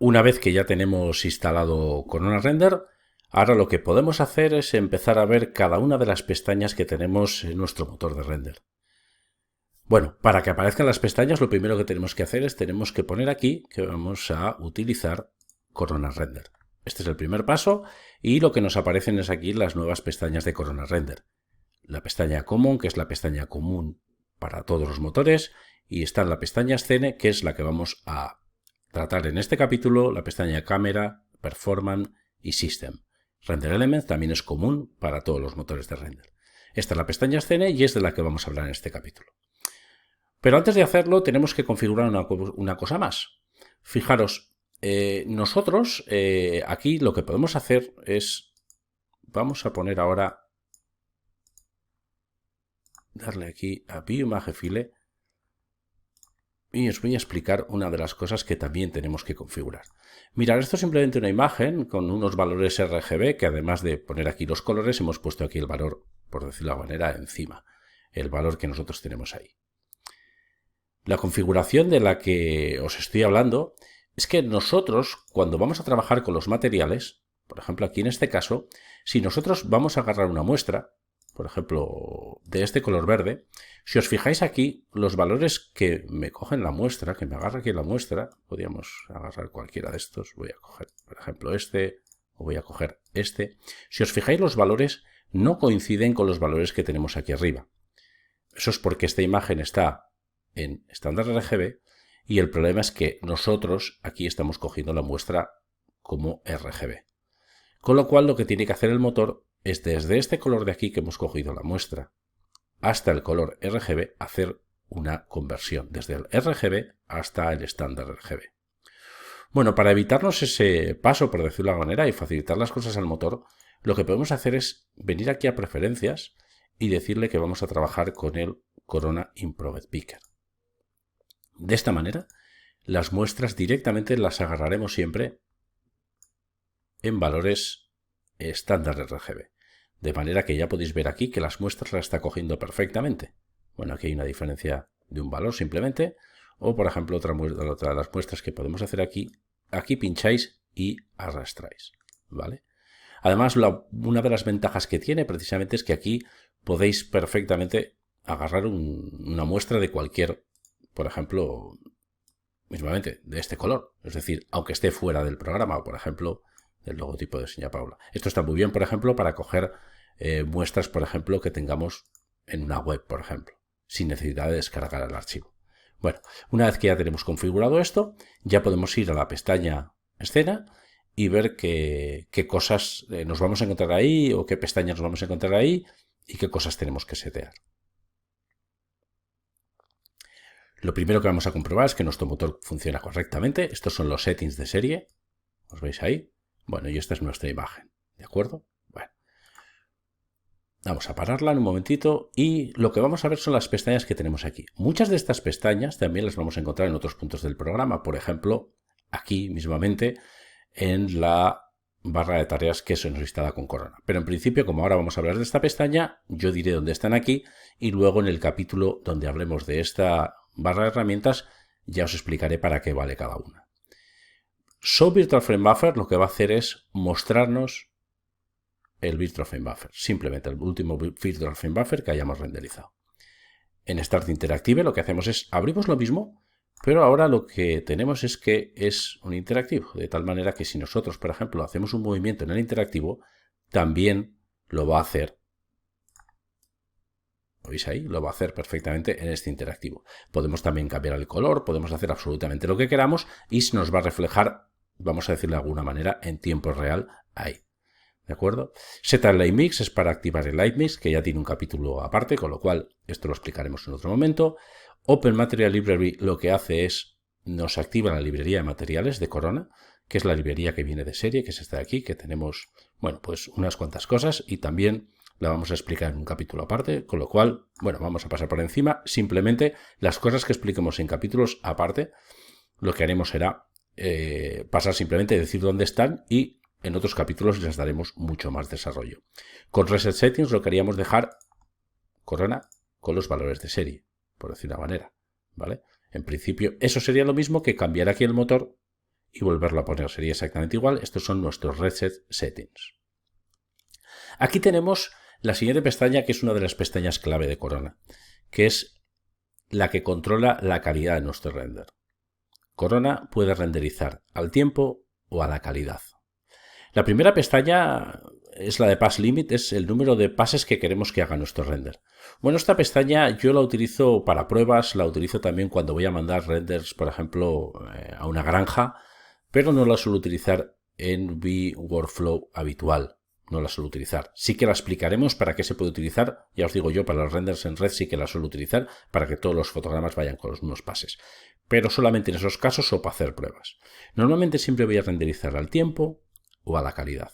Una vez que ya tenemos instalado Corona Render, ahora lo que podemos hacer es empezar a ver cada una de las pestañas que tenemos en nuestro motor de render. Bueno, para que aparezcan las pestañas, lo primero que tenemos que hacer es tenemos que poner aquí que vamos a utilizar Corona Render. Este es el primer paso y lo que nos aparecen es aquí las nuevas pestañas de Corona Render. La pestaña Common, que es la pestaña común para todos los motores, y está en la pestaña Scene, que es la que vamos a tratar en este capítulo, la pestaña Camera, Performance y System. Render Element también es común para todos los motores de render. Esta es la pestaña Scene y es de la que vamos a hablar en este capítulo. Pero antes de hacerlo tenemos que configurar una cosa más. Fijaros, nosotros aquí lo que podemos hacer es, vamos a poner ahora, darle aquí a View Image File y os voy a explicar una de las cosas que también tenemos que configurar. Mirad, esto es simplemente una imagen con unos valores RGB que además de poner aquí los colores hemos puesto aquí el valor, por decirlo de alguna manera, encima, el valor que nosotros tenemos ahí. La configuración de la que os estoy hablando es que nosotros, cuando vamos a trabajar con los materiales, por ejemplo aquí en este caso, si nosotros vamos a agarrar una muestra, por ejemplo de este color verde, si os fijáis aquí, los valores que me cogen la muestra, que me agarra aquí la muestra, podríamos agarrar cualquiera de estos, voy a coger por ejemplo este, o voy a coger este, si os fijáis los valores no coinciden con los valores que tenemos aquí arriba. Eso es porque esta imagen está en estándar RGB y el problema es que nosotros aquí estamos cogiendo la muestra como RGB. Con lo cual lo que tiene que hacer el motor es desde este color de aquí que hemos cogido la muestra hasta el color RGB hacer una conversión desde el RGB hasta el estándar RGB. Bueno, para evitarnos ese paso, por decirlo de alguna manera, y facilitar las cosas al motor, lo que podemos hacer es venir aquí a preferencias y decirle que vamos a trabajar con el Corona Improved Picker. De esta manera, las muestras directamente las agarraremos siempre en valores estándar RGB. De manera que ya podéis ver aquí que las muestras las está cogiendo perfectamente. Bueno, aquí hay una diferencia de un valor simplemente. O, por ejemplo, otra de las muestras que podemos hacer aquí. Aquí pincháis y arrastráis. ¿Vale? Además, una de las ventajas que tiene precisamente es que aquí podéis perfectamente agarrar una muestra de cualquier, por ejemplo, mismamente de este color. Es decir, aunque esté fuera del programa, o por ejemplo, del logotipo de Seña Paula. Esto está muy bien, por ejemplo, para coger muestras, por ejemplo, que tengamos en una web, por ejemplo, sin necesidad de descargar el archivo. Bueno, una vez que ya tenemos configurado esto, ya podemos ir a la pestaña Escena y ver qué cosas nos vamos a encontrar ahí o qué pestañas nos vamos a encontrar ahí y qué cosas tenemos que setear. Lo primero que vamos a comprobar es que nuestro motor funciona correctamente. Estos son los settings de serie. ¿Os veis ahí? Bueno, y esta es nuestra imagen. ¿De acuerdo? Bueno. Vamos a pararla en un momentito y lo que vamos a ver son las pestañas que tenemos aquí. Muchas de estas pestañas también las vamos a encontrar en otros puntos del programa. Por ejemplo, aquí mismamente en la barra de tareas que se nos instala con Corona. Pero en principio, como ahora vamos a hablar de esta pestaña, yo diré dónde están aquí y luego en el capítulo donde hablemos de esta barra de herramientas ya os explicaré para qué vale cada una. Show Virtual Frame Buffer lo que va a hacer es mostrarnos el Virtual Frame Buffer, simplemente el último Virtual Frame Buffer que hayamos renderizado. En Start Interactive lo que hacemos es abrimos lo mismo, pero ahora lo que tenemos es que es un interactivo, de tal manera que si nosotros, por ejemplo, hacemos un movimiento en el interactivo, también lo va a hacer. ¿Lo veis ahí? Lo va a hacer perfectamente en este interactivo. Podemos también cambiar el color, podemos hacer absolutamente lo que queramos y se nos va a reflejar, vamos a decirlo de alguna manera, en tiempo real ahí. ¿De acuerdo? Setup Light Mix es para activar el Light Mix, que ya tiene un capítulo aparte, con lo cual esto lo explicaremos en otro momento. Open Material Library lo que hace es, nos activa la librería de materiales de Corona, que es la librería que viene de serie, que es esta de aquí, que tenemos, bueno, pues unas cuantas cosas y también la vamos a explicar en un capítulo aparte, con lo cual, bueno, vamos a pasar por encima. Simplemente las cosas que expliquemos en capítulos aparte, lo que haremos será pasar simplemente a decir dónde están y en otros capítulos les daremos mucho más desarrollo. Con Reset Settings lo queríamos dejar Corona con los valores de serie, por decir una manera, ¿vale? En principio, eso sería lo mismo que cambiar aquí el motor y volverlo a poner. Sería exactamente igual. Estos son nuestros Reset Settings. Aquí tenemos la siguiente pestaña, que es una de las pestañas clave de Corona, que es la que controla la calidad de nuestro render. Corona puede renderizar al tiempo o a la calidad. La primera pestaña es la de Pass Limit, es el número de pases que queremos que haga nuestro render. Bueno, esta pestaña yo la utilizo para pruebas, la utilizo también cuando voy a mandar renders, por ejemplo, a una granja, pero no la suelo utilizar en mi workflow habitual. No la suelo utilizar. Sí que la explicaremos para qué se puede utilizar. Ya os digo yo, para los renders en red sí que la suelo utilizar para que todos los fotogramas vayan con los mismos pases. Pero solamente en esos casos o para hacer pruebas. Normalmente siempre voy a renderizar al tiempo o a la calidad.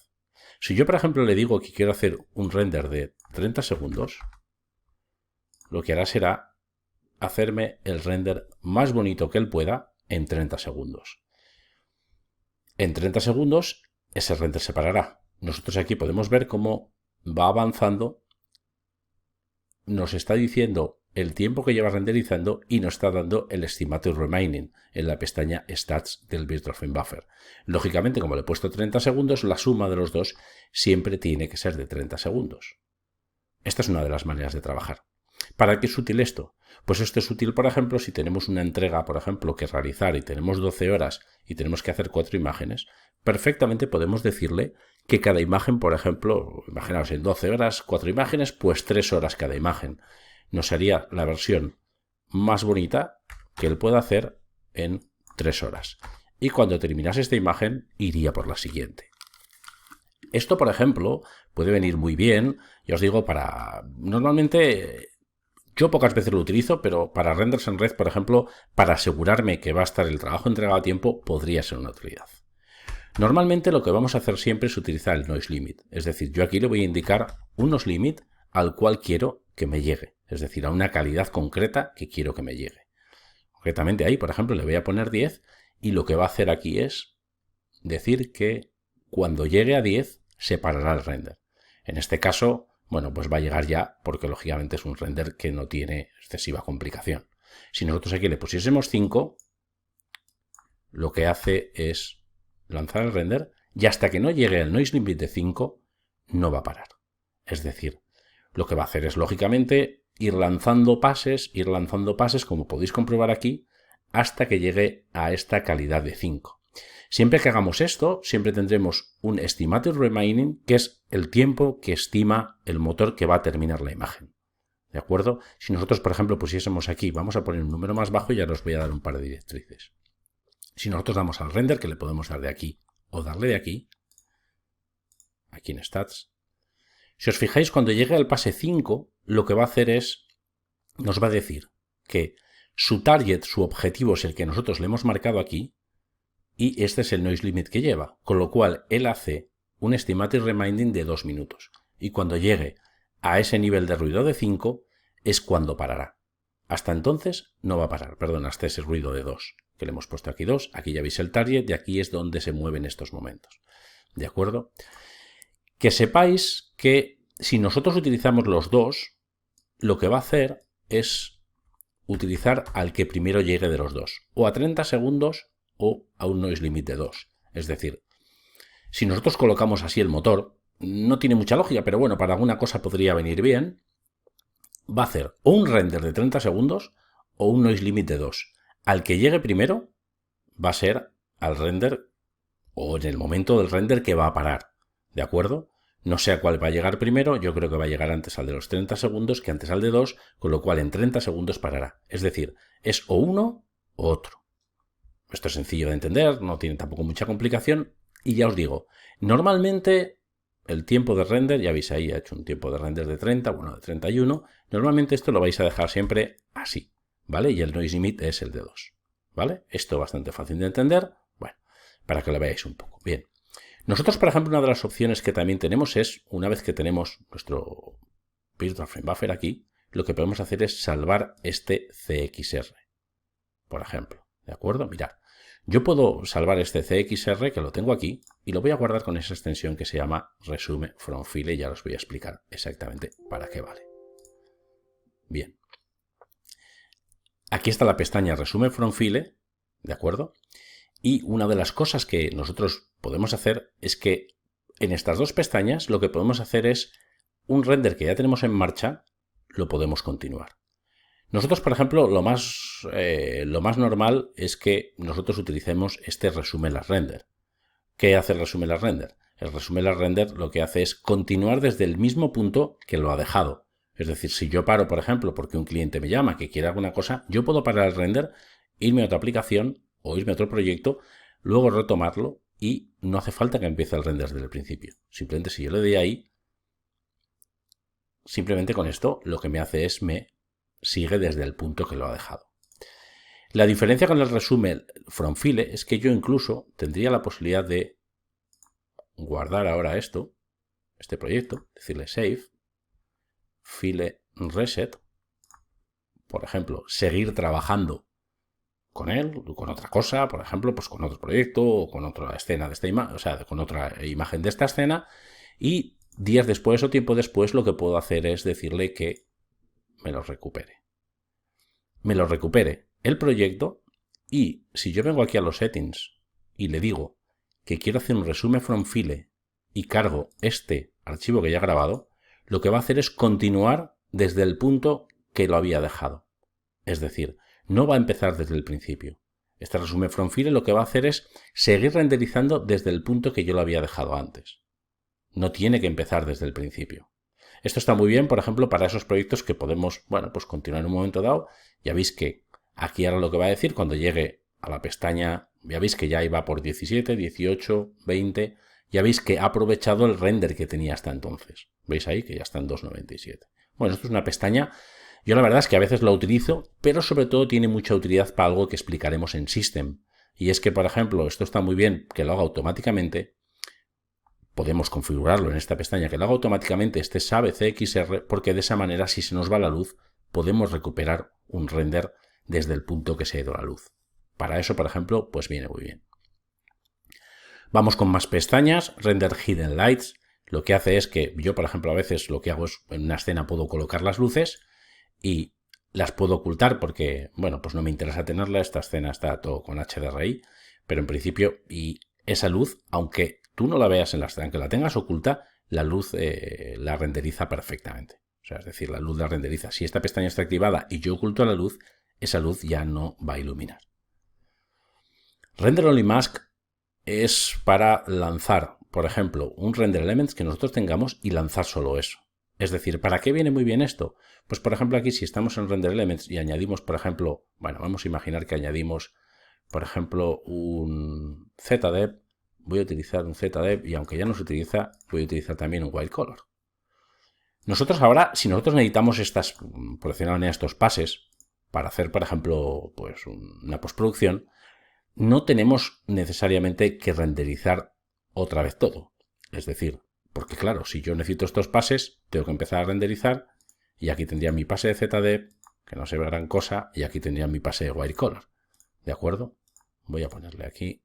Si yo, por ejemplo, le digo que quiero hacer un render de 30 segundos, lo que hará será hacerme el render más bonito que él pueda en 30 segundos. En 30 segundos ese render se parará. Nosotros aquí podemos ver cómo va avanzando, nos está diciendo el tiempo que lleva renderizando y nos está dando el Estimated Remaining en la pestaña Stats del Virtual Frame Buffer. Lógicamente, como le he puesto 30 segundos, la suma de los dos siempre tiene que ser de 30 segundos. Esta es una de las maneras de trabajar. ¿Para qué es útil esto? Pues esto es útil, por ejemplo, si tenemos una entrega, por ejemplo, que realizar y tenemos 12 horas y tenemos que hacer 4 imágenes, perfectamente podemos decirle que cada imagen, por ejemplo, imaginaos en 12 horas, 4 imágenes, pues 3 horas cada imagen. Nos haría la versión más bonita que él pueda hacer en 3 horas. Y cuando terminase esta imagen, iría por la siguiente. Esto, por ejemplo, puede venir muy bien, ya os digo, para... Normalmente yo pocas veces lo utilizo, pero para renders en red, por ejemplo, para asegurarme que va a estar el trabajo entregado a tiempo, podría ser una utilidad. Normalmente lo que vamos a hacer siempre es utilizar el Noise Limit. Es decir, yo aquí le voy a indicar un Noise Limit al cual quiero que me llegue. Es decir, a una calidad concreta que quiero que me llegue. Concretamente ahí, por ejemplo, le voy a poner 10 y lo que va a hacer aquí es decir que cuando llegue a 10 se parará el render. En este caso, bueno, pues va a llegar ya porque lógicamente es un render que no tiene excesiva complicación. Si nosotros aquí le pusiésemos 5, lo que hace es lanzar el render y hasta que no llegue al Noise Limit de 5 no va a parar. Es decir, lo que va a hacer es lógicamente ir lanzando pases, como podéis comprobar aquí, hasta que llegue a esta calidad de 5. Siempre que hagamos esto, siempre tendremos un Estimated Remaining, que es el tiempo que estima el motor que va a terminar la imagen. ¿De acuerdo? Si nosotros, por ejemplo, pusiésemos aquí, vamos a poner un número más bajo y ya os voy a dar un par de directrices. Si nosotros damos al render, que le podemos dar de aquí o darle de aquí en Stats, si os fijáis, cuando llegue al pase 5, lo que va a hacer es, nos va a decir que su target, su objetivo es el que nosotros le hemos marcado aquí, y este es el Noise Limit que lleva, con lo cual él hace un Estimated Remaining de 2 minutos. Y cuando llegue a ese nivel de ruido de 5, es cuando parará. Hasta entonces no va a parar, perdón, hasta ese ruido de 2, que le hemos puesto aquí 2, aquí ya veis el target y aquí es donde se mueve en estos momentos. ¿De acuerdo? Que sepáis que si nosotros utilizamos los dos, lo que va a hacer es utilizar al que primero llegue de los dos, o a 30 segundos o a un Noise Limit de 2. Es decir, si nosotros colocamos así el motor, no tiene mucha lógica, pero bueno, para alguna cosa podría venir bien, va a hacer o un render de 30 segundos o un Noise Limit de 2. Al que llegue primero va a ser al render o en el momento del render que va a parar. ¿De acuerdo? No sé a cuál va a llegar primero, yo creo que va a llegar antes al de los 30 segundos que antes al de 2, con lo cual en 30 segundos parará. Es decir, es o uno o otro. Esto es sencillo de entender, no tiene tampoco mucha complicación. Y ya os digo, normalmente el tiempo de render, ya veis ahí, ha hecho un tiempo de render de 30, bueno, de 31. Normalmente esto lo vais a dejar siempre así, ¿vale? Y el Noise Limit es el de 2, ¿vale? Esto es bastante fácil de entender, bueno, para que lo veáis un poco. Bien. Nosotros, por ejemplo, una de las opciones que también tenemos es, una vez que tenemos nuestro Virtual Frame Buffer aquí, lo que podemos hacer es salvar este CXR, por ejemplo. ¿De acuerdo? Mirad, yo puedo salvar este CXR, que lo tengo aquí, y lo voy a guardar con esa extensión que se llama Resume from File, y ya os voy a explicar exactamente para qué vale. Bien. Aquí está la pestaña Resume from File, ¿de acuerdo? Y una de las cosas que nosotros podemos hacer es que en estas dos pestañas lo que podemos hacer es un render que ya tenemos en marcha, lo podemos continuar. Nosotros, por ejemplo, lo más normal es que nosotros utilicemos este resumen las render. ¿Qué hace el resumen las render? El resumen las render lo que hace es continuar desde el mismo punto que lo ha dejado. Es decir, si yo paro, por ejemplo, porque un cliente me llama que quiere alguna cosa, yo puedo parar el render, irme a otra aplicación o irme a otro proyecto, luego retomarlo y no hace falta que empiece el render desde el principio. Simplemente si yo le doy ahí, simplemente con esto lo que me hace es me sigue desde el punto que lo ha dejado. La diferencia con el resumen from file es que yo incluso tendría la posibilidad de guardar ahora este proyecto, decirle save, file reset, por ejemplo, seguir trabajando con él, con otra cosa, por ejemplo, pues con otro proyecto o con otra escena de esta imagen, o sea, con otra imagen de esta escena, y días después o tiempo después lo que puedo hacer es decirle que me lo recupere. Me lo recupere el proyecto, y si yo vengo aquí a los settings y le digo que quiero hacer un resumen from file y cargo este archivo que ya he grabado, lo que va a hacer es continuar desde el punto que lo había dejado. Es decir, no va a empezar desde el principio. Este resumen from file lo que va a hacer es seguir renderizando desde el punto que yo lo había dejado antes. No tiene que empezar desde el principio. Esto está muy bien, por ejemplo, para esos proyectos que podemos, bueno, pues continuar en un momento dado. Ya veis que aquí ahora lo que va a decir cuando llegue a la pestaña, ya veis que ya iba por 17, 18, 20. Ya veis que ha aprovechado el render que tenía hasta entonces. ¿Veis ahí que ya está en 2.97? Bueno, esto es una pestaña. Yo la verdad es que a veces la utilizo, pero sobre todo tiene mucha utilidad para algo que explicaremos en System. Y es que, por ejemplo, esto está muy bien que lo haga automáticamente. Podemos configurarlo en esta pestaña que lo haga automáticamente, este sabe CXR, porque de esa manera, si se nos va la luz, podemos recuperar un render desde el punto que se ha ido la luz. Para eso, por ejemplo, pues viene muy bien. Vamos con más pestañas. Render Hidden Lights. Lo que hace es que yo, por ejemplo, a veces lo que hago es en una escena puedo colocar las luces y las puedo ocultar porque, bueno, pues no me interesa tenerla. Esta escena está todo con HDRI, pero en principio, y esa luz, aunque tú no la veas en la escena, aunque la tengas oculta, la luz la renderiza perfectamente. O sea, es decir, la luz la renderiza. Si esta pestaña está activada y yo oculto la luz, esa luz ya no va a iluminar. Render Only Mask es para lanzar, por ejemplo, un render elements que nosotros tengamos y lanzar solo eso. Es decir, ¿para qué viene muy bien esto? Pues por ejemplo aquí si estamos en render elements y añadimos, por ejemplo, bueno, vamos a imaginar que añadimos, por ejemplo, un ZDEP. Voy a utilizar un ZDEP y aunque ya no se utiliza, voy a utilizar también un white color. Nosotros ahora, si nosotros necesitamos estas, por decirlo de manera, estos pases para hacer, por ejemplo, pues una postproducción, no tenemos necesariamente que renderizar otra vez todo. Es decir, porque claro, si yo necesito estos pases, tengo que empezar a renderizar y aquí tendría mi pase de ZDEP, que no se ve gran cosa, y aquí tendría mi pase de white color. ¿De acuerdo? Voy a ponerle aquí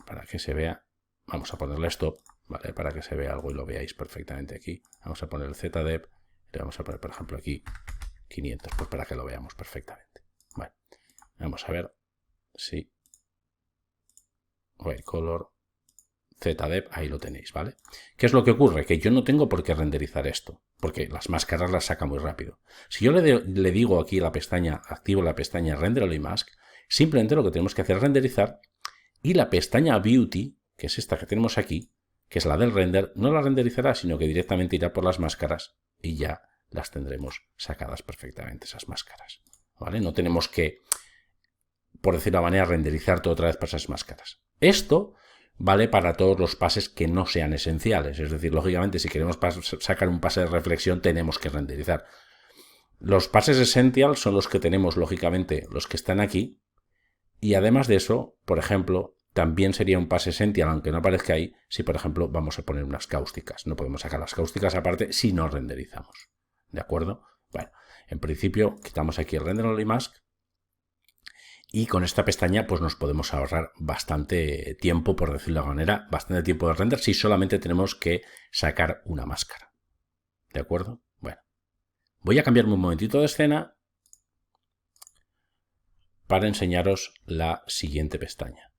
para que se vea. Vamos a ponerle stop, ¿vale? Para que se vea algo y lo veáis perfectamente aquí. Vamos a poner el ZDEP, le vamos a poner, por ejemplo, aquí 500, pues para que lo veamos perfectamente. Bueno, vamos a ver si white color, ZDEP, ahí lo tenéis, ¿vale? ¿Qué es lo que ocurre? Que yo no tengo por qué renderizar esto, porque las máscaras las saca muy rápido. Si yo le digo aquí la pestaña, activo la pestaña Render Only Mask, simplemente lo que tenemos que hacer es renderizar y la pestaña Beauty, que es esta que tenemos aquí, que es la del render, no la renderizará, sino que directamente irá por las máscaras y ya las tendremos sacadas perfectamente, esas máscaras, ¿vale? No tenemos que, por decirlo de manera, renderizar todo otra vez para esas máscaras. Esto vale para todos los pases que no sean esenciales. Es decir, lógicamente, si queremos sacar un pase de reflexión, tenemos que renderizar. Los pases essential son los que tenemos, lógicamente, los que están aquí. Y además de eso, por ejemplo, también sería un pase essential, aunque no aparezca ahí, si, por ejemplo, vamos a poner unas cáusticas. No podemos sacar las cáusticas aparte si no renderizamos. ¿De acuerdo? Bueno, en principio, quitamos aquí el Render Only Mask. Y con esta pestaña pues nos podemos ahorrar bastante tiempo, por decirlo de alguna manera, bastante tiempo de render si solamente tenemos que sacar una máscara. ¿De acuerdo? Bueno, voy a cambiarme un momentito de escena para enseñaros la siguiente pestaña.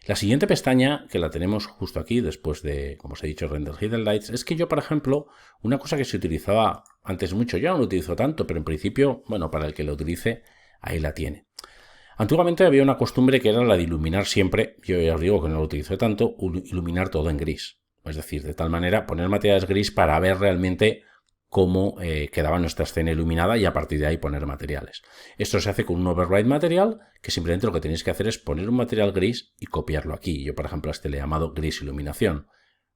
La siguiente pestaña, que la tenemos justo aquí, después de, como os he dicho, Render Hidden Lights, es que yo, por ejemplo, una cosa que se utilizaba antes mucho, ya no lo utilizo tanto, pero en principio, bueno, para el que lo utilice, ahí la tiene. Antiguamente había una costumbre que era la de iluminar siempre, yo ya os digo que no lo utilizo tanto, iluminar todo en gris. Es decir, de tal manera poner materiales gris para ver realmente cómo quedaba nuestra escena iluminada y a partir de ahí poner materiales. Esto se hace con un override material, que simplemente lo que tenéis que hacer es poner un material gris y copiarlo aquí. Yo, por ejemplo, a este le he llamado gris iluminación.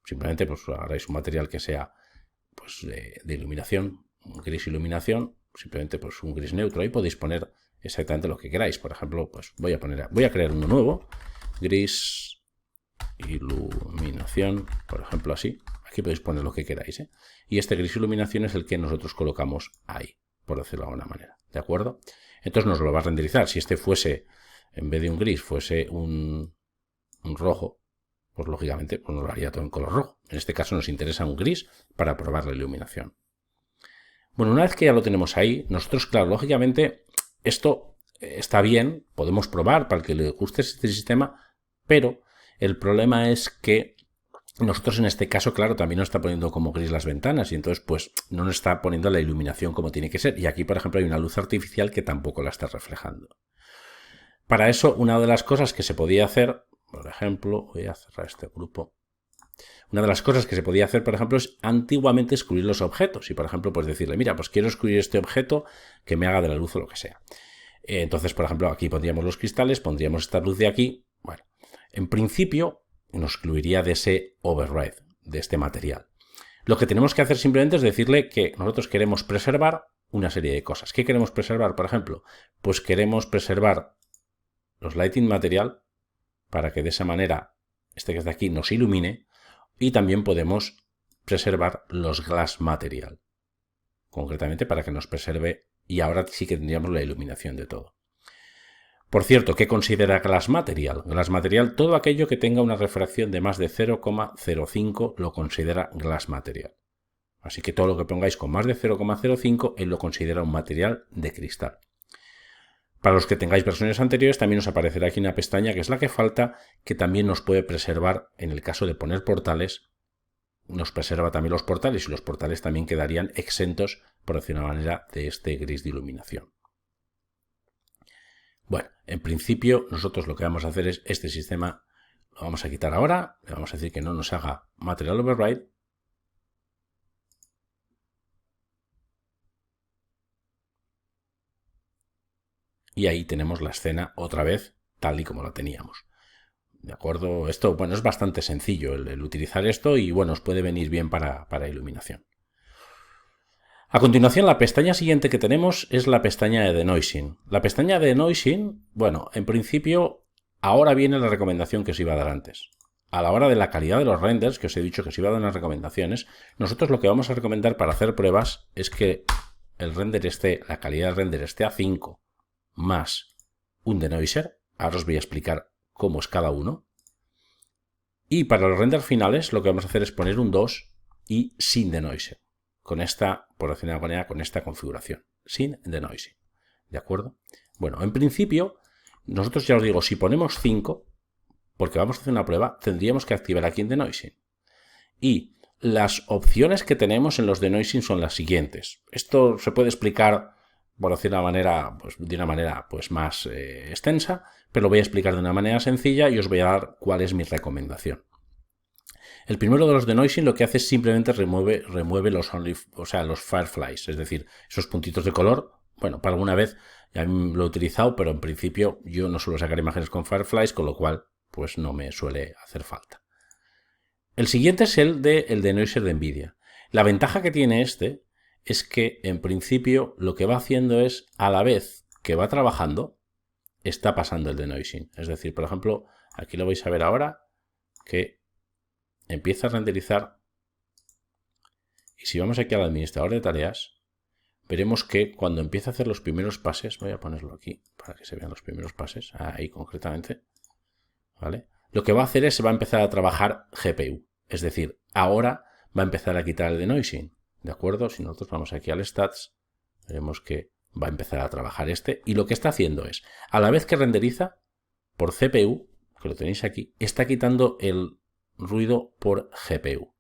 Simplemente pues haréis un material que sea pues, de iluminación, gris iluminación, simplemente pues un gris neutro. Ahí podéis poner exactamente lo que queráis. Por ejemplo, pues voy a crear uno nuevo, gris iluminación, por ejemplo así. Aquí podéis poner lo que queráis, ¿eh? Y este gris iluminación es el que nosotros colocamos ahí, por decirlo de alguna manera, ¿de acuerdo? Entonces nos lo va a renderizar. Si este fuese, en vez de un gris, fuese un rojo, pues lógicamente pues nos lo haría todo en color rojo. En este caso nos interesa un gris para probar la iluminación. Bueno, una vez que ya lo tenemos ahí, nosotros, claro, lógicamente, esto está bien, podemos probar para el que le guste este sistema, pero el problema es que nosotros en este caso, claro, también nos está poniendo como gris las ventanas y entonces pues no nos está poniendo la iluminación como tiene que ser. Y aquí, por ejemplo, hay una luz artificial que tampoco la está reflejando. Para eso, una de las cosas que se podía hacer, por ejemplo, voy a cerrar este grupo. Una de las cosas que se podía hacer, por ejemplo, es antiguamente excluir los objetos. Y, por ejemplo, pues decirle, mira, pues quiero excluir este objeto que me haga de la luz o lo que sea. Entonces, por ejemplo, aquí pondríamos los cristales, pondríamos esta luz de aquí. Bueno, en principio nos excluiría de ese override, de este material. Lo que tenemos que hacer simplemente es decirle que nosotros queremos preservar una serie de cosas. ¿Qué queremos preservar, por ejemplo? Pues queremos preservar los lighting material para que de esa manera este que está aquí nos ilumine y también podemos preservar los glass material, concretamente para que nos preserve y ahora sí que tendríamos la iluminación de todo. Por cierto, ¿qué considera Glass Material? Glass Material, todo aquello que tenga una refracción de más de 0,05 lo considera Glass Material. Así que todo lo que pongáis con más de 0,05 él lo considera un material de cristal. Para los que tengáis versiones anteriores también os aparecerá aquí una pestaña que es la que falta, que también nos puede preservar en el caso de poner portales. Nos preserva también los portales y los portales también quedarían exentos, por decir una manera, de este gris de iluminación. Bueno, en principio nosotros lo que vamos a hacer es este sistema lo vamos a quitar ahora, le vamos a decir que no nos haga Material Override. Y ahí tenemos la escena otra vez tal y como la teníamos. ¿De acuerdo? Esto, bueno, es bastante sencillo el utilizar esto y bueno, os puede venir bien para iluminación. A continuación, la pestaña siguiente que tenemos es la pestaña de Denoising. La pestaña de Denoising, bueno, en principio, ahora viene la recomendación que os iba a dar antes. A la hora de la calidad de los renders, que os he dicho que os iba a dar unas recomendaciones, nosotros lo que vamos a recomendar para hacer pruebas es que el render esté, la calidad del render esté a 5 más un denoiser. Ahora os voy a explicar cómo es cada uno. Y para los renders finales, lo que vamos a hacer es poner un 2 y sin denoiser. Con esta, por decirlo de alguna manera, con esta configuración, sin denoising. ¿De acuerdo? Bueno, en principio, nosotros ya os digo, si ponemos 5, porque vamos a hacer una prueba, tendríamos que activar aquí en denoising. Y las opciones que tenemos en los denoising son las siguientes. Esto se puede explicar, por decir de una manera más extensa, pero lo voy a explicar de una manera sencilla y os voy a dar cuál es mi recomendación. El primero de los denoising lo que hace es simplemente remueve los fireflies, es decir, esos puntitos de color. Bueno, para alguna vez ya lo he utilizado, pero en principio yo no suelo sacar imágenes con fireflies, con lo cual pues no me suele hacer falta. El siguiente es el denoiser de NVIDIA. La ventaja que tiene este es que en principio lo que va haciendo es, a la vez que va trabajando, está pasando el denoising. Es decir, por ejemplo, aquí lo vais a ver ahora que empieza a renderizar y si vamos aquí al administrador de tareas veremos que cuando empieza a hacer los primeros pases, voy a ponerlo aquí para que se vean los primeros pases, ahí concretamente, ¿vale? Lo que va a hacer es va a empezar a trabajar GPU, es decir, ahora va a empezar a quitar el denoising, ¿de acuerdo? Si nosotros vamos aquí al stats, veremos que va a empezar a trabajar este y lo que está haciendo es, a la vez que renderiza por CPU, que lo tenéis aquí, está quitando el ruido por GPU.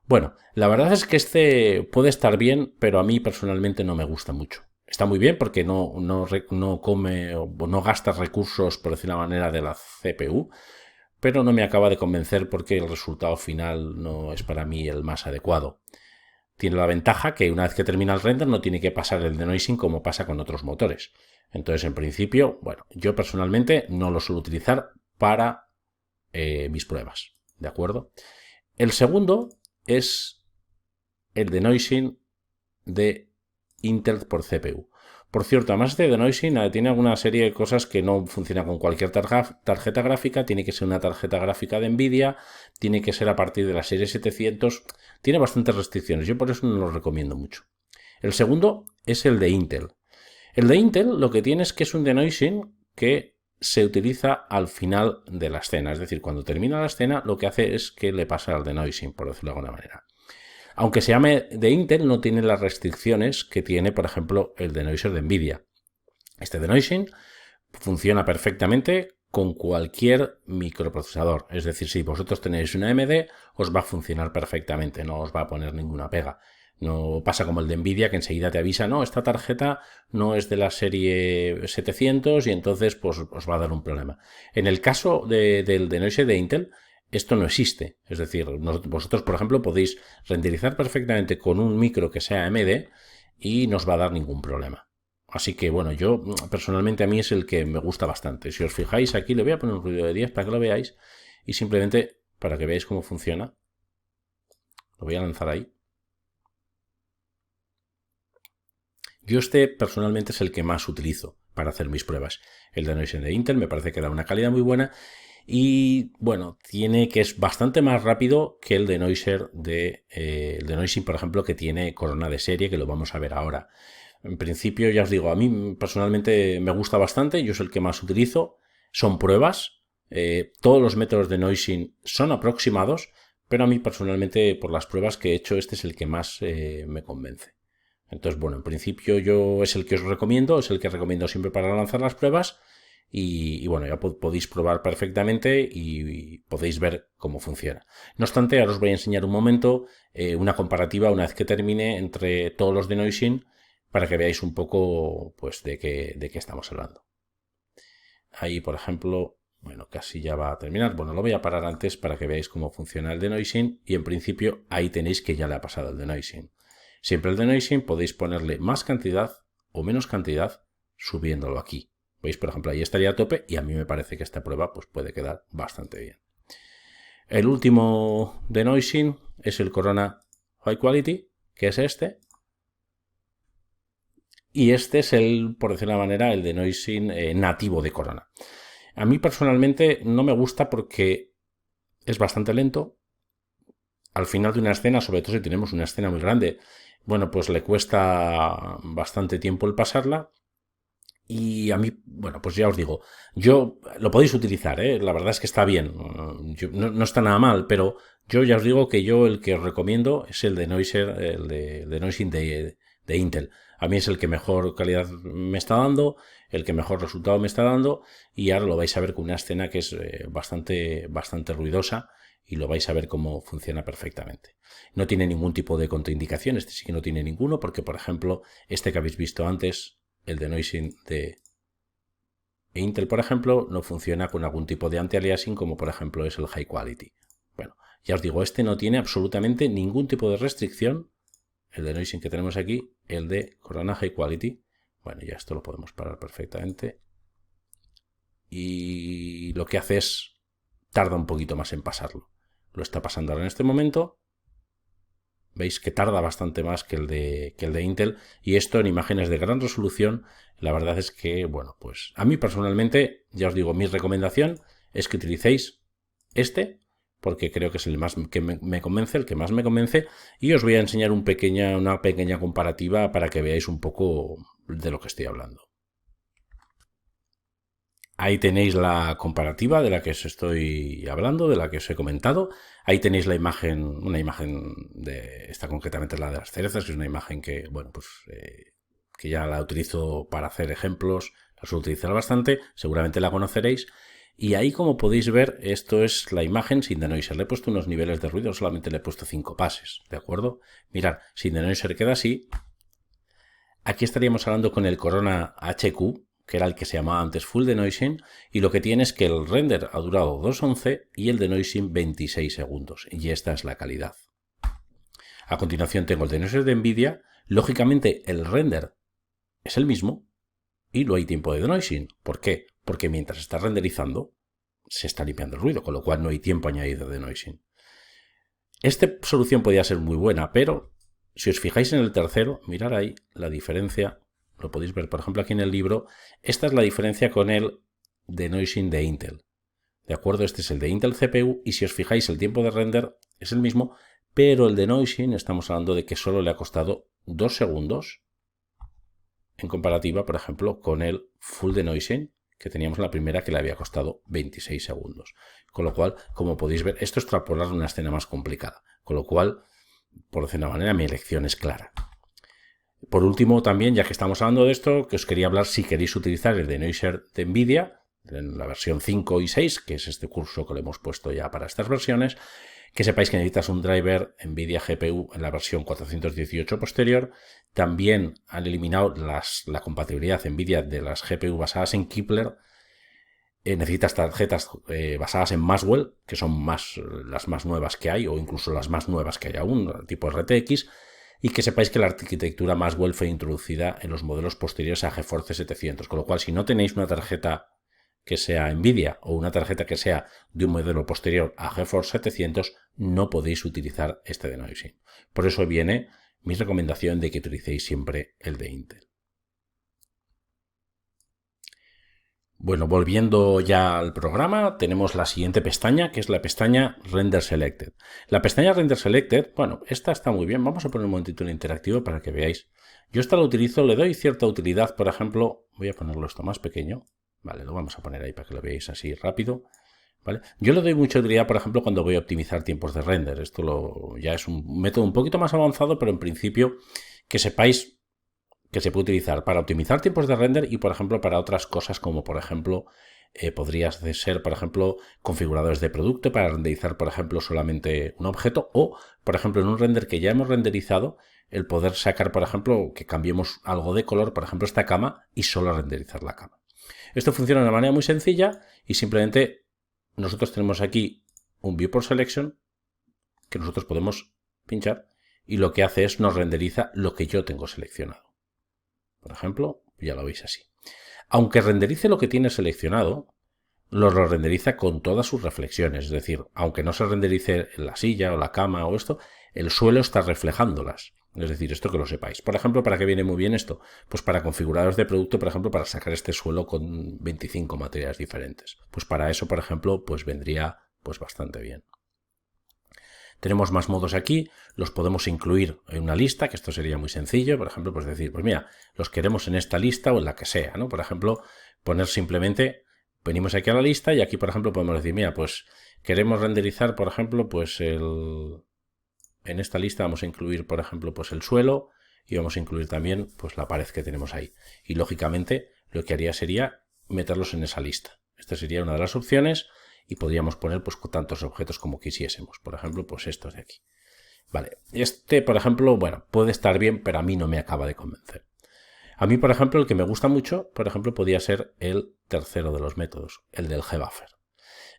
Bueno, la verdad es que este puede estar bien, pero a mí personalmente no me gusta mucho. Está muy bien porque no come o no gasta recursos, por decir una manera, de la CPU, pero no me acaba de convencer porque el resultado final no es para mí el más adecuado. Tiene la ventaja que una vez que termina el render no tiene que pasar el denoising como pasa con otros motores. Entonces, en principio, bueno, yo personalmente no lo suelo utilizar para mis pruebas, ¿de acuerdo? El segundo es el denoising de Intel por CPU. Por cierto, además de denoising, tiene alguna serie de cosas que no funcionan con cualquier tarjeta gráfica. Tiene que ser una tarjeta gráfica de Nvidia, tiene que ser a partir de la serie 700. Tiene bastantes restricciones, yo por eso no lo recomiendo mucho. El segundo es el de Intel. El de Intel lo que tiene es que es un denoising que se utiliza al final de la escena. Es decir, cuando termina la escena, lo que hace es que le pasa al denoising, por decirlo de alguna manera. Aunque se llame de Intel, no tiene las restricciones que tiene, por ejemplo, el denoiser de Nvidia. Este denoising funciona perfectamente con cualquier microprocesador. Es decir, si vosotros tenéis una AMD, os va a funcionar perfectamente, no os va a poner ninguna pega. No pasa como el de Nvidia, que enseguida te avisa, no, esta tarjeta no es de la serie 700 y entonces pues os va a dar un problema. En el caso del denoiser de Intel, esto no existe. Es decir, vosotros, por ejemplo, podéis renderizar perfectamente con un micro que sea AMD y no os va a dar ningún problema. Así que, bueno, yo personalmente a mí es el que me gusta bastante. Si os fijáis aquí, le voy a poner un ruido de 10 para que lo veáis y simplemente para que veáis cómo funciona. Lo voy a lanzar ahí. Yo personalmente es el que más utilizo para hacer mis pruebas. El denoising de Intel me parece que da una calidad muy buena y bueno, tiene que es bastante más rápido que el denoiser el denoising, por ejemplo, que tiene Corona de serie, que lo vamos a ver ahora. En principio, ya os digo, a mí personalmente me gusta bastante, yo es el que más utilizo. Son pruebas, todos los métodos de denoising son aproximados, pero a mí personalmente, por las pruebas que he hecho, este es el que más me convence. Entonces, bueno, en principio yo es el que os recomiendo, es el que recomiendo siempre para lanzar las pruebas y bueno, ya podéis probar perfectamente y podéis ver cómo funciona. No obstante, ahora os voy a enseñar un momento una comparativa una vez que termine entre todos los denoising para que veáis un poco pues de qué estamos hablando. Ahí, por ejemplo, bueno, casi ya va a terminar. Bueno, lo voy a parar antes para que veáis cómo funciona el denoising y en principio ahí tenéis que ya le ha pasado el denoising. Siempre el denoising podéis ponerle más cantidad o menos cantidad subiéndolo aquí. ¿Veis? Por ejemplo, ahí estaría a tope y a mí me parece que esta prueba pues, puede quedar bastante bien. El último denoising es el Corona High Quality, que es este. Y este es por decirlo de una manera, el denoising nativo de Corona. A mí personalmente no me gusta porque es bastante lento. Al final de una escena, sobre todo si tenemos una escena muy grande, bueno, pues le cuesta bastante tiempo el pasarla. Y a mí, bueno, pues ya os digo, yo lo podéis utilizar, la verdad es que está bien, no está nada mal, pero yo ya os digo que yo el que os recomiendo es el denoiser, el de denoising de Intel. A mí es el que mejor calidad me está dando, el que mejor resultado me está dando y ahora lo vais a ver con una escena que es bastante ruidosa y lo vais a ver cómo funciona perfectamente. No tiene ningún tipo de contraindicación, este sí que no tiene ninguno porque, por ejemplo, este que habéis visto antes, el denoising de Intel, por ejemplo, no funciona con algún tipo de anti-aliasing como por ejemplo es el High Quality. Bueno, ya os digo, este no tiene absolutamente ningún tipo de restricción. El denoising que tenemos aquí, el de Corona High Quality. Bueno, ya esto lo podemos parar perfectamente. Y lo que hace es, tarda un poquito más en pasarlo. Lo está pasando ahora en este momento. Veis que tarda bastante más que el de Intel y esto en imágenes de gran resolución, la verdad es que, bueno, pues a mí personalmente, ya os digo, mi recomendación es que utilicéis este, porque creo que es el más que me convence, el que más me convence, y os voy a enseñar una pequeña comparativa para que veáis un poco de lo que estoy hablando. Ahí tenéis la comparativa de la que os estoy hablando, de la que os he comentado. Ahí tenéis la imagen, una imagen esta concretamente es la de las cerezas, que es una imagen que, bueno, pues que ya la utilizo para hacer ejemplos, la suelo utilizar bastante, seguramente la conoceréis. Y ahí, como podéis ver, esto es la imagen sin denoiser. Le he puesto unos niveles de ruido, solamente le he puesto 5 pases, ¿de acuerdo? Mirad, sin denoiser queda así. Aquí estaríamos hablando con el Corona HQ, que era el que se llamaba antes Full Denoising, y lo que tiene es que el render ha durado 2.11 y el denoising 26 segundos. Y esta es la calidad. A continuación tengo el denoiser de NVIDIA. Lógicamente el render es el mismo y no hay tiempo de denoising. ¿Por qué? Porque mientras está renderizando se está limpiando el ruido, con lo cual no hay tiempo añadido de denoising. Esta solución podría ser muy buena, pero si os fijáis en el tercero, mirad ahí la diferencia. Lo podéis ver, por ejemplo, aquí en el libro. Esta es la diferencia con el denoising de Intel. ¿De acuerdo? Este es el de Intel CPU y si os fijáis el tiempo de render es el mismo, pero el denoising estamos hablando de que solo le ha costado 2 segundos en comparativa, por ejemplo, con el Full Denoising que teníamos en la primera, que le había costado 26 segundos. Con lo cual, como podéis ver, esto es extrapolar una escena más complicada. Con lo cual, por decir de una manera, mi elección es clara. Por último, también, ya que estamos hablando de esto, que os quería hablar si queréis utilizar el denoiser de NVIDIA, en la versión 5 y 6, que es este curso que le hemos puesto ya para estas versiones, que sepáis que necesitas un driver NVIDIA GPU en la versión 418 posterior. También han eliminado la compatibilidad NVIDIA de las GPU basadas en Kepler. Necesitas tarjetas basadas en Maxwell, que son las más nuevas que hay, o incluso las más nuevas que hay aún, tipo RTX. Y que sepáis que la arquitectura Maxwell fue introducida en los modelos posteriores a GeForce 700, con lo cual si no tenéis una tarjeta que sea NVIDIA o una tarjeta que sea de un modelo posterior a GeForce 700, no podéis utilizar este denoising. Por eso viene mi recomendación de que utilicéis siempre el de Intel. Bueno, volviendo ya al programa, tenemos la siguiente pestaña, que es la pestaña Render Selected. La pestaña Render Selected, bueno, esta está muy bien. Vamos a poner un momentito en interactivo para que veáis. Yo esta la utilizo, le doy cierta utilidad, por ejemplo, voy a ponerlo esto más pequeño. Vale, lo vamos a poner ahí para que lo veáis así rápido. ¿Vale? Yo le doy mucha utilidad, por ejemplo, cuando voy a optimizar tiempos de render. Esto ya es un método un poquito más avanzado, pero en principio que sepáis que se puede utilizar para optimizar tiempos de render y, por ejemplo, para otras cosas como, por ejemplo, podrías ser, por ejemplo, configuradores de producto para renderizar, por ejemplo, solamente un objeto o, por ejemplo, en un render que ya hemos renderizado, el poder sacar, por ejemplo, que cambiemos algo de color, por ejemplo, esta cama y solo renderizar la cama. Esto funciona de una manera muy sencilla y simplemente nosotros tenemos aquí un Viewport Selection que nosotros podemos pinchar y lo que hace es nos renderiza lo que yo tengo seleccionado. Por ejemplo, ya lo veis así. Aunque renderice lo que tiene seleccionado, lo renderiza con todas sus reflexiones. Es decir, aunque no se renderice la silla o la cama o esto, el suelo está reflejándolas. Es decir, esto que lo sepáis. Por ejemplo, ¿para qué viene muy bien esto? Pues para configuradores de producto, por ejemplo, para sacar este suelo con 25 materiales diferentes. Pues para eso, por ejemplo, pues vendría pues bastante bien. Tenemos más modos aquí, los podemos incluir en una lista, que esto sería muy sencillo, por ejemplo, pues decir, pues mira, los queremos en esta lista o en la que sea, ¿no? Por ejemplo, poner simplemente, venimos aquí a la lista y aquí, por ejemplo, podemos decir, mira, pues queremos renderizar, por ejemplo, pues en esta lista vamos a incluir, por ejemplo, pues el suelo y vamos a incluir también, pues la pared que tenemos ahí. Y lógicamente, lo que haría sería meterlos en esa lista. Esta sería una de las opciones. Y podríamos poner pues tantos objetos como quisiésemos. Por ejemplo, pues estos de aquí. Vale, este, por ejemplo, bueno, puede estar bien, pero a mí no me acaba de convencer. A mí, por ejemplo, el que me gusta mucho, por ejemplo, podría ser el tercero de los métodos, el del gbuffer.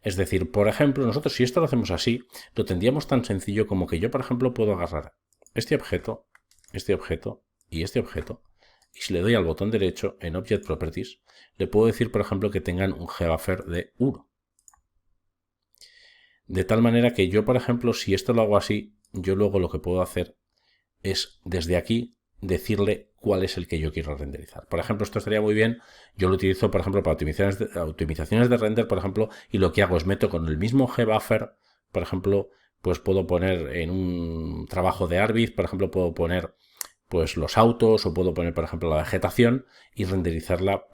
Es decir, por ejemplo, nosotros si esto lo hacemos así, lo tendríamos tan sencillo como que yo, por ejemplo, puedo agarrar este objeto y este objeto, y si le doy al botón derecho en Object Properties, le puedo decir, por ejemplo, que tengan un gbuffer de 1. De tal manera que yo, por ejemplo, si esto lo hago así, yo luego lo que puedo hacer es desde aquí decirle cuál es el que yo quiero renderizar. Por ejemplo, esto estaría muy bien. Yo lo utilizo, por ejemplo, para optimizaciones de render, por ejemplo, y lo que hago es meto con el mismo gbuffer, por ejemplo, pues puedo poner en un trabajo de Arbit, por ejemplo, puedo poner pues los autos o puedo poner, por ejemplo, la vegetación y renderizarla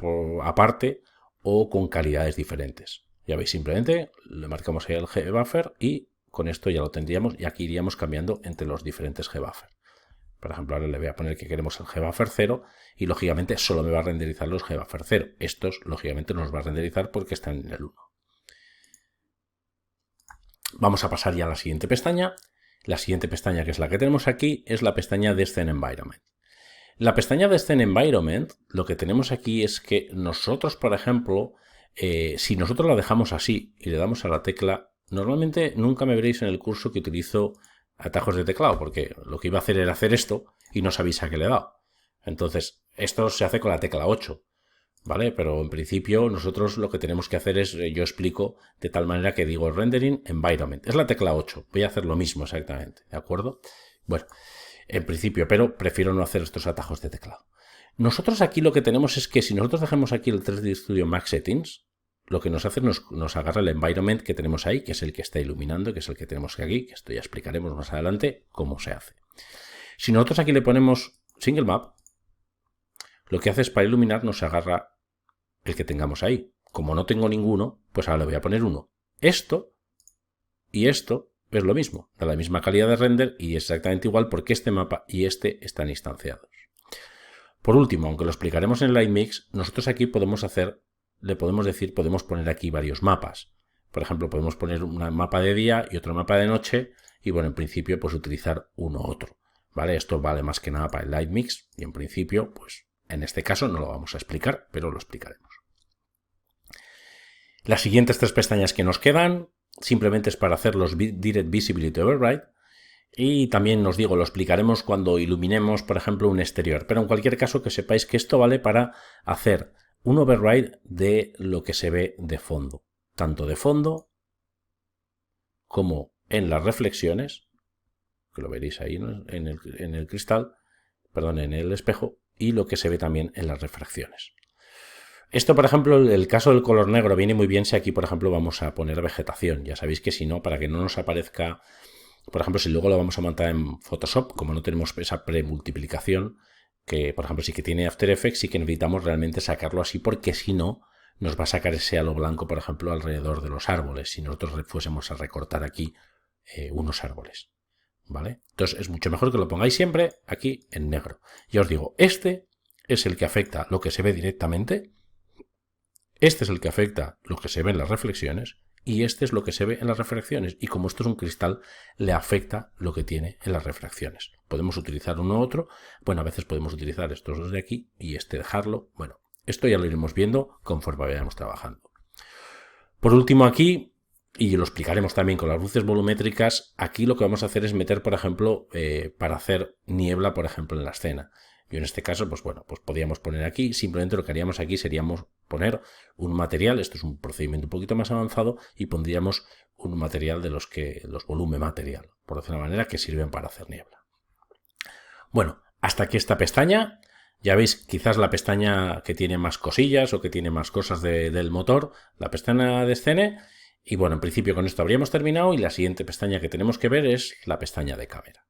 aparte o con calidades diferentes. Ya veis, simplemente le marcamos ahí el gbuffer y con esto ya lo tendríamos y aquí iríamos cambiando entre los diferentes gbuffer. Por ejemplo, ahora le voy a poner que queremos el gbuffer 0 y lógicamente solo me va a renderizar los gbuffer 0. Estos lógicamente no los va a renderizar porque están en el 1. Vamos a pasar ya a la siguiente pestaña. La siguiente pestaña, que es la que tenemos aquí, es la pestaña de Scene Environment. La pestaña de Scene Environment, lo que tenemos aquí es que nosotros, por ejemplo, si nosotros la dejamos así y le damos a la tecla, normalmente nunca me veréis en el curso que utilizo atajos de teclado, porque lo que iba a hacer era hacer esto y no sabéis a qué le he dado. Entonces, esto se hace con la tecla 8. ¿Vale? Pero en principio nosotros lo que tenemos que hacer es, yo explico de tal manera que digo Rendering Environment. Es la tecla 8. Voy a hacer lo mismo exactamente, ¿de acuerdo? Bueno, en principio, pero prefiero no hacer estos atajos de teclado. Nosotros aquí lo que tenemos es que si nosotros dejamos aquí el 3D Studio Max Settings, lo que nos hace es nos agarra el environment que tenemos ahí, que es el que está iluminando, que es el que tenemos aquí, que esto ya explicaremos más adelante cómo se hace. Si nosotros aquí le ponemos Single Map, lo que hace es para iluminar nos agarra el que tengamos ahí. Como no tengo ninguno, pues ahora le voy a poner uno. Esto y esto es lo mismo, da la misma calidad de render y es exactamente igual porque este mapa y este están instanciados. Por último, aunque lo explicaremos en Lightmix, nosotros aquí podemos podemos poner aquí varios mapas. Por ejemplo, podemos poner un mapa de día y otro mapa de noche y bueno, en principio pues utilizar uno u otro. ¿Vale? Esto vale más que nada para el Lightmix y en principio pues en este caso no lo vamos a explicar, pero lo explicaremos. Las siguientes tres pestañas que nos quedan simplemente es para hacer los Direct Visibility Override y también os digo, lo explicaremos cuando iluminemos, por ejemplo, un exterior. Pero en cualquier caso que sepáis que esto vale para hacer un override de lo que se ve de fondo. Tanto de fondo como en las reflexiones, que lo veréis ahí en el cristal, perdón, en el espejo, y lo que se ve también en las refracciones. Esto, por ejemplo, el caso del color negro viene muy bien si aquí, por ejemplo, vamos a poner vegetación. Ya sabéis que si no, para que no nos aparezca, por ejemplo, si luego lo vamos a montar en Photoshop, como no tenemos esa premultiplicación, que, por ejemplo, sí que tiene After Effects, sí que necesitamos realmente sacarlo así, porque si no, nos va a sacar ese halo blanco, por ejemplo, alrededor de los árboles, si nosotros fuésemos a recortar aquí unos árboles. ¿Vale? Entonces es mucho mejor que lo pongáis siempre aquí en negro. Ya os digo, este es el que afecta lo que se ve directamente, este es el que afecta lo que se ve en las reflexiones y este es lo que se ve en las refracciones. Y como esto es un cristal, le afecta lo que tiene en las refracciones. Podemos utilizar uno u otro. Bueno, a veces podemos utilizar estos dos de aquí y este dejarlo. Bueno, esto ya lo iremos viendo conforme vayamos trabajando. Por último aquí, y lo explicaremos también con las luces volumétricas, aquí lo que vamos a hacer es meter, por ejemplo, para hacer niebla, por ejemplo, en la escena. Yo en este caso, pues bueno, pues podríamos poner aquí, simplemente lo que haríamos aquí sería poner un material, esto es un procedimiento un poquito más avanzado, y pondríamos un material de los volumen material, por decirlo de una manera, que sirven para hacer niebla. Bueno, hasta aquí esta pestaña. Ya veis, quizás la pestaña que tiene más cosillas o que tiene más cosas del motor, la pestaña de escena. Y bueno, en principio con esto habríamos terminado y la siguiente pestaña que tenemos que ver es la pestaña de cámara.